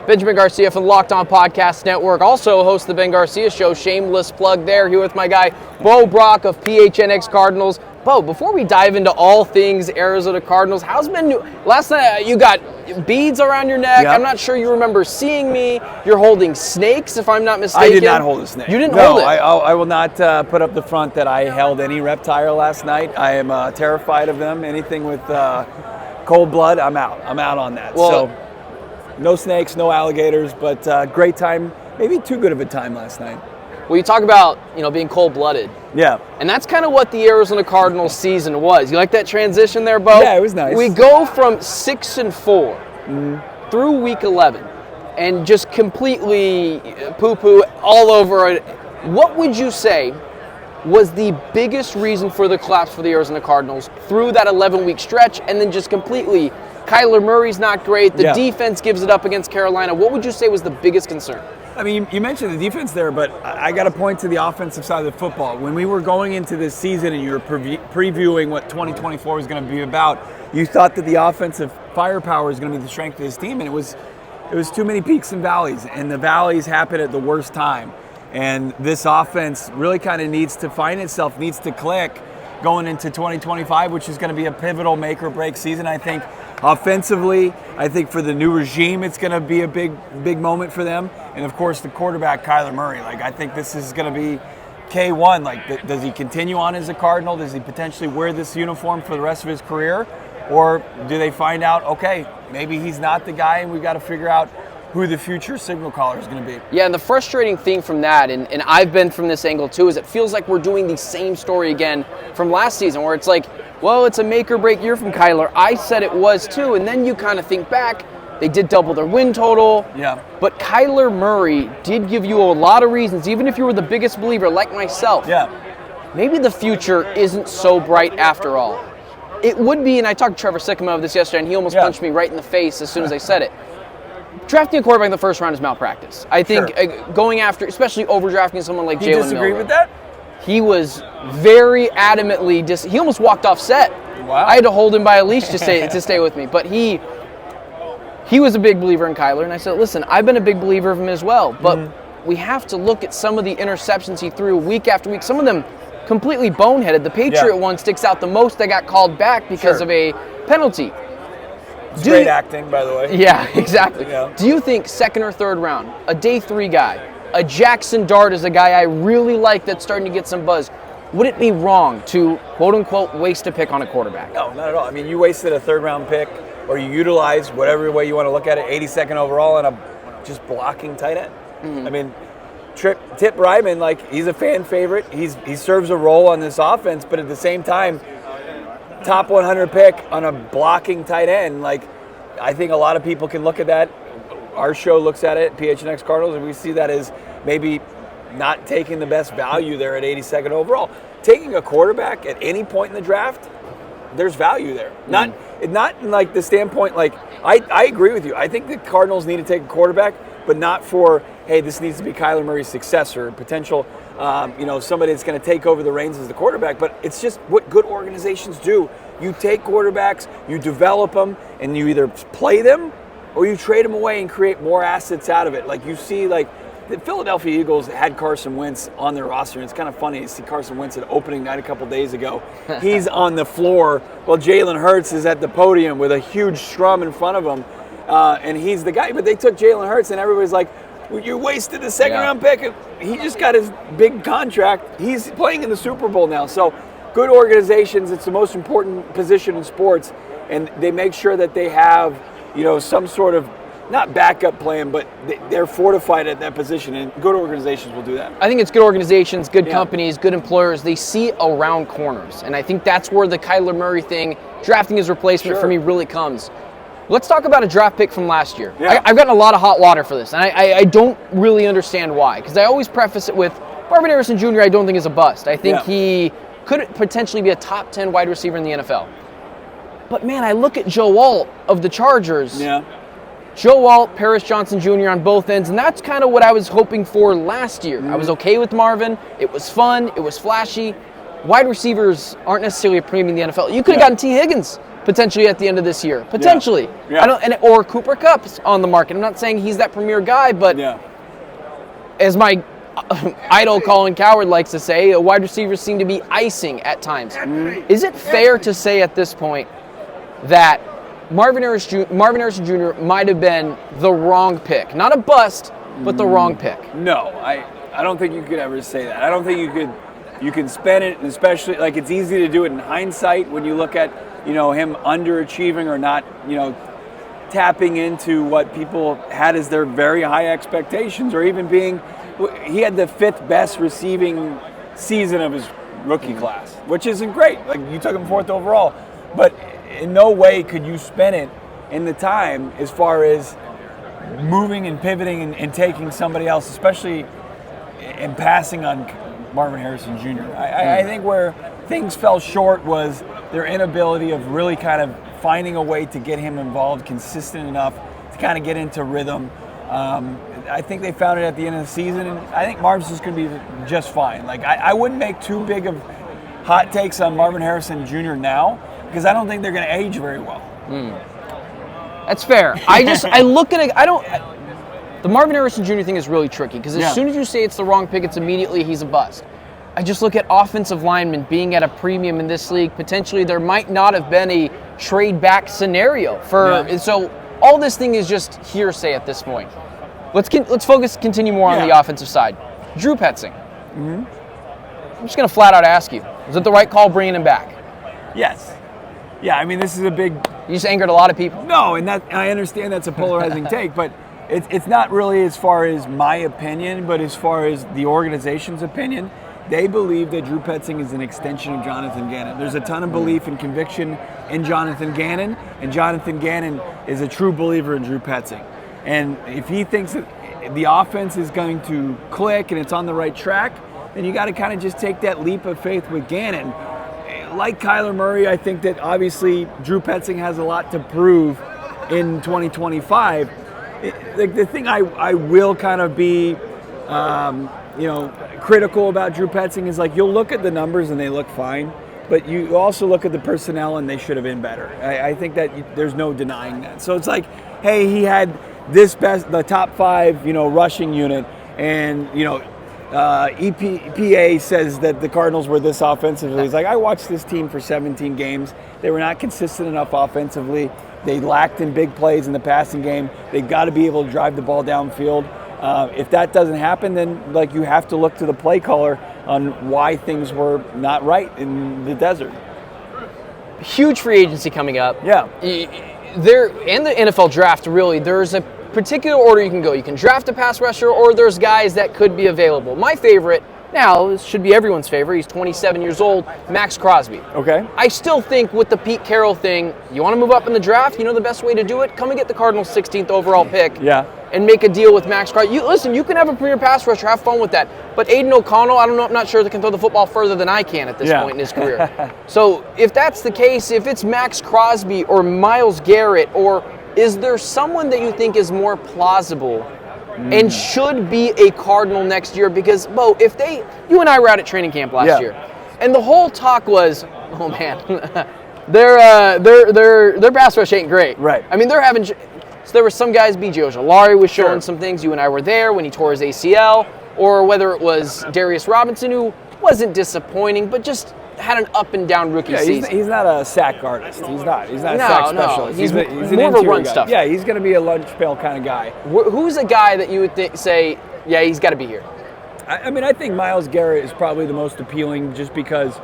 Benjamin Garcia from the Locked On Podcast Network, also hosts the Ben Garcia Show. Shameless plug there. Here with my guy, Bo Brack of PHNX Cardinals. Bo, before we dive into all things Arizona Cardinals, how's been new? Last night you got beads around your neck. Yep. I'm not sure you remember seeing me. You're holding snakes, if I'm not mistaken. I did not hold a snake. You didn't hold it? No, I will not put up the front that I held any reptile last night. I am terrified of them. Anything with cold blood, I'm out. I'm out on that. Well, so no snakes, no alligators, but great time. Maybe too good of a time last night. Well, you talk about, being cold-blooded. Yeah. And that's kind of what the Arizona Cardinals season was. You like that transition there, Bo? Yeah, it was nice. We go from 6-4 through week 11 and just completely poo-poo all over it. What would you say was the biggest reason for the collapse for the Arizona Cardinals through that 11-week stretch, and then just completely, Kyler Murray's not great, the defense gives it up against Carolina. What would you say was the biggest concern? I mean, you mentioned the defense there, but I got to point to the offensive side of the football. When we were going into this season and you were previewing what 2024 was going to be about, you thought that the offensive firepower was going to be the strength of this team, and it was too many peaks and valleys, and the valleys happen at the worst time. And this offense really kind of needs to find itself, needs to click going into 2025, which is going to be a pivotal make-or-break season, I think. Offensively, I think for the new regime, it's going to be a big moment for them. And, of course, the quarterback, Kyler Murray. I think this is going to be K1. Does he continue on as a Cardinal? Does he potentially wear this uniform for the rest of his career? Or do they find out, okay, maybe he's not the guy and we've got to figure out who the future signal caller is going to be? Yeah, and the frustrating thing from that, and I've been from this angle too, is it feels like we're doing the same story again from last season, where it's like, well, it's a make-or-break year from Kyler. I said it was too, and then you kind of think back, they did double their win total. Yeah. But Kyler Murray did give you a lot of reasons, even if you were the biggest believer like myself. Yeah. Maybe the future isn't so bright after all. It would be, and I talked to Trevor Sikkema of this yesterday, and he almost punched me right in the face as soon as I said it. Drafting a quarterback in the first round is malpractice. I think going after, especially overdrafting someone like Jalen Miller. You disagree with that? He was very adamantly he almost walked off set. Wow. I had to hold him by a leash to stay with me. But he was a big believer in Kyler, and I said, listen, I've been a big believer of him as well. But we have to look at some of the interceptions he threw week after week. Some of them completely boneheaded. The Patriot one sticks out the most. That got called back because of a penalty. It's great acting, by the way. Yeah, exactly. Yeah. Do you think second or third round, a day 3 guy, a Jackson Dart is a guy I really like that's starting to get some buzz, would it be wrong to, quote-unquote, waste a pick on a quarterback? No, not at all. I mean, you wasted a third-round pick, or you utilized whatever way you want to look at it, 82nd overall on a just blocking tight end. I mean, Tip Ryman, he's a fan favorite. He serves a role on this offense, but at the same time, top 100 pick on a blocking tight end. I think a lot of people can look at that. Our show looks at it, PHNX Cardinals, and we see that as maybe not taking the best value there at 82nd overall. Taking a quarterback at any point in the draft, there's value there. Not in the standpoint, I agree with you. I think the Cardinals need to take a quarterback, but not for, hey, this needs to be Kyler Murray's successor, potential, somebody that's going to take over the reins as the quarterback. But it's just what good organizations do. You take quarterbacks, you develop them, and you either play them or you trade them away and create more assets out of it. You see, the Philadelphia Eagles had Carson Wentz on their roster, and it's kind of funny to see Carson Wentz at opening night a couple days ago. He's on the floor while Jalen Hurts is at the podium with a huge strum in front of him, and he's the guy. But they took Jalen Hurts, and everybody's like, you wasted the second-round pick. He just got his big contract. He's playing in the Super Bowl now. So good organizations, it's the most important position in sports, and they make sure that they have some sort of, not backup plan, but they're fortified at that position, and good organizations will do that. I think it's good organizations, good companies, good employers. They see around corners, and I think that's where the Kyler Murray thing, drafting his replacement for me, really comes. Let's talk about a draft pick from last year. Yeah. I've gotten a lot of hot water for this, and I don't really understand why, because I always preface it with Marvin Harrison Jr. I don't think is a bust. I think he could potentially be a top 10 wide receiver in the NFL. But, man, I look at Joe Alt of the Chargers. Yeah. Joe Alt, Paris Johnson Jr. on both ends, and that's kind of what I was hoping for last year. I was okay with Marvin. It was fun. It was flashy. Wide receivers aren't necessarily a premium in the NFL. You could have gotten T. Higgins potentially at the end of this year. Potentially. Yeah. Or Cooper Kupp's on the market. I'm not saying he's that premier guy, but as my idol Colin Cowherd likes to say, wide receivers seem to be icing at times. Is it fair to say at this point that Marvin Harrison Jr. might have been the wrong pick? Not a bust, but the wrong pick. No, I don't think you could ever say that. I don't think you can spend it, especially like it's easy to do it in hindsight when you look at him underachieving or not tapping into what people had as their very high expectations, or even he had the 5th best receiving season of his rookie class, which isn't great. Like, you took him 4th overall, but in no way could you spend it in the time as far as moving and pivoting and taking somebody else, especially in passing on Marvin Harrison Jr. I think where things fell short was their inability of really kind of finding a way to get him involved consistent enough to kind of get into rhythm. I think they found it at the end of the season, and I think Marvin's just going to be just fine. Like, I wouldn't make too big of hot takes on Marvin Harrison Jr. now, because I don't think they're going to age very well. That's fair. I look at it. The Marvin Harrison Jr. thing is really tricky, because as soon as you say it's the wrong pick, it's immediately he's a bust. I just look at offensive linemen being at a premium in this league. Potentially, there might not have been a trade back scenario so all this thing is just hearsay at this point. Let's continue more on the offensive side. Drew Petzing. I'm just going to flat out ask you, was it the right call bringing him back? Yes. Yeah, I mean, this is a big... You just angered a lot of people. No, and I understand that's a polarizing take, but it's not really as far as my opinion, but as far as the organization's opinion. They believe that Drew Petzing is an extension of Jonathan Gannon. There's a ton of belief and conviction in Jonathan Gannon, and Jonathan Gannon is a true believer in Drew Petzing. And if he thinks that the offense is going to click and it's on the right track, then you got to kind of just take that leap of faith with Gannon. Like Kyler Murray, I think that obviously Drew Petzing has a lot to prove in 2025. The thing I will kind of be, critical about Drew Petzing is, like, you'll look at the numbers and they look fine, but you also look at the personnel and they should have been better. I think that there's no denying that. So it's like, hey, he had the top 5, rushing unit, and EPA says that the Cardinals were this offensively. He's like, I watched this team for 17 games. They were not consistent enough offensively. They lacked in big plays in the passing game. They've got to be able to drive the ball downfield. If that doesn't happen, then you have to look to the play caller on why things were not right in the desert. Huge free agency coming up. Yeah. There, and the NFL draft, really, there's a particular order you can go. You can draft a pass rusher, or there's guys that could be available. My favorite, now, this should be everyone's favorite, he's 27 years old, Max Crosby. Okay. I still think with the Pete Carroll thing, you want to move up in the draft, the best way to do it? Come and get the Cardinals' 16th overall pick. Yeah. And make a deal with Max Crosby. You can have a premier pass rusher, have fun with that. But Aiden O'Connell, I'm not sure they can throw the football further than I can at this point in his career. So if that's the case, if it's Max Crosby or Myles Garrett, or is there someone that you think is more plausible and should be a Cardinal next year? Because, Bo, you and I were out at training camp last year, and the whole talk was, oh man, their pass rush ain't great. Right. I mean, they're having. So there were some guys, B.J. Ojolari was showing some things. You and I were there when he tore his ACL, or whether it was Darius Robinson, who wasn't disappointing, but just had an up and down rookie season. He's not a sack artist. He's not a sack specialist. He's an more of a run guy. stuff. Yeah, he's going to be a lunch pail kind of guy. Who's a guy that you would say, yeah, he's got to be here? I think Myles Garrett is probably the most appealing, just because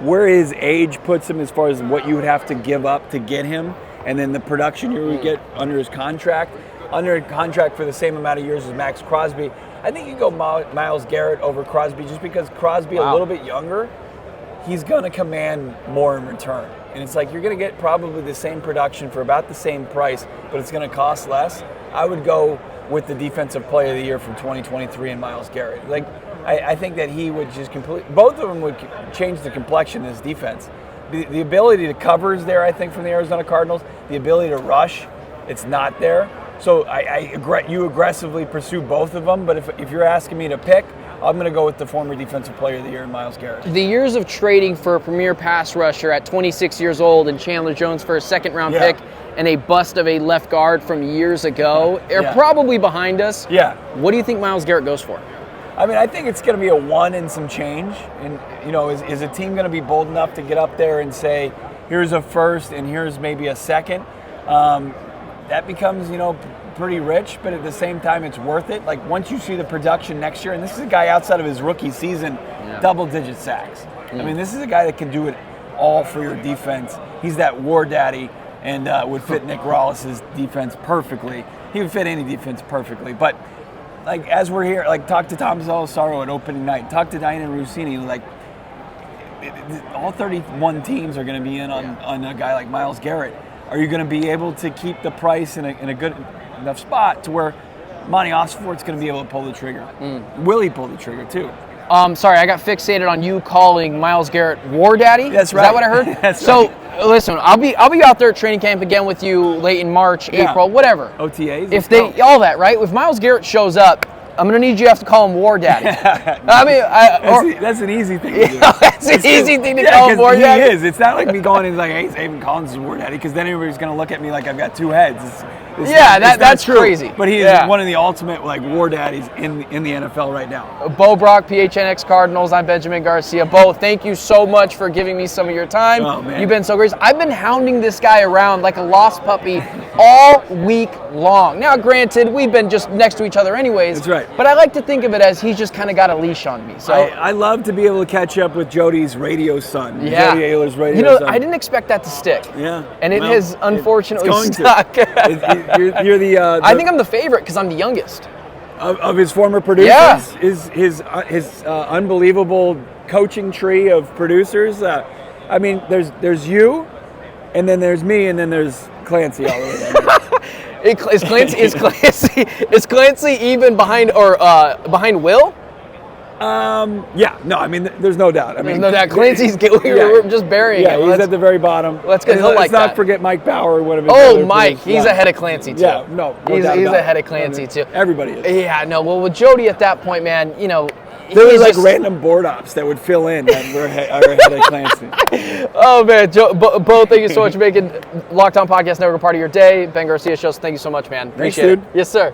where his age puts him as far as what you would have to give up to get him, and then the production you would get under his contract. Under a contract for the same amount of years as Max Crosby, I think you go Myles Garrett over Crosby, just because Crosby a little bit younger. He's going to command more in return. And it's like you're going to get probably the same production for about the same price, but it's going to cost less. I would go with the Defensive Player of the Year from 2023 and Myles Garrett. Like, I think that he would just both of them would change the complexion of his defense. The ability to cover is there, I think, from the Arizona Cardinals. The ability to rush, it's not there. So you aggressively pursue both of them, but if you're asking me to pick, I'm going to go with the former Defensive Player of the Year, Myles Garrett. The years of trading for a premier pass rusher at 26 years old and Chandler Jones for a second-round pick and a bust of a left guard from years ago are probably behind us. Yeah. What do you think Myles Garrett goes for? I mean, I think it's going to be a 1 and some change. And, is a team going to be bold enough to get up there and say, here's a first and here's maybe a second? That becomes, pretty rich, but at the same time, it's worth it. Like, once you see the production next year, and this is a guy outside of his rookie season, double-digit sacks. I mean, this is a guy that can do it all for your defense. He's that war daddy and would fit Nick Rawles's defense perfectly. He would fit any defense perfectly. But, like, as we're here, like, talk to Tom Zalasaro at opening night. Talk to Diana Rossini. Like, all 31 teams are going to be in on a guy like Myles Garrett. Are you going to be able to keep the price in a good enough spot to where Monty Osborne's going to be able to pull the trigger? Will he pull the trigger too? Sorry, I got fixated on you calling Myles Garrett War Daddy. That's right. Is that what I heard? That's so, right. Listen, I'll be out there at training camp again with you late in March, April, whatever. OTAs. All that, right? If Myles Garrett shows up, I'm going to need you to have to call him War Daddy. I mean, that's an easy thing to do. That's an easy thing to call him War Daddy. He is. It's not like me going and like, hey, Zayvon Collins is War Daddy, because then everybody's going to look at me like I've got two heads. That's true. Crazy. But he is one of the ultimate war daddies in the NFL right now. Bo Brack, PHNX Cardinals. I'm Benjamin Garcia. Bo, thank you so much for giving me some of your time. Oh, man. You've been so great. I've been hounding this guy around like a lost puppy all week long. Now, granted, we've been just next to each other anyways. That's right. But I like to think of it as he's just kind of got a leash on me. So I love to be able to catch up with Jody's radio son. Yeah. Jody Ayler's radio son. I didn't expect that to stick. Yeah. And it has unfortunately stuck. You're the I think I'm the favorite because I'm the youngest. Of his former producers? Yeah. His unbelievable coaching tree of producers. I mean, there's you, and then there's me, and then there's Clancy all over there. Is Clancy even behind Will? Yeah, no, I mean, there's no doubt. I mean, there's no doubt. Clancy's we're just burying him. Yeah, he's at the very bottom. Let's not forget Mike Bauer, one of his Mike, he's ahead of Clancy too. Yeah, no he's doubt about ahead it. of Clancy too. Everybody is. Yeah, no. Well, with Jody at that point, man, there was like random board ops that would fill in that were ahead of Clancy. Oh man, Bo, thank you so much for making Locked On Podcast Network a part of your day. Ben Garcia show. Thank you so much, man. Appreciate it. Dude. Yes, sir.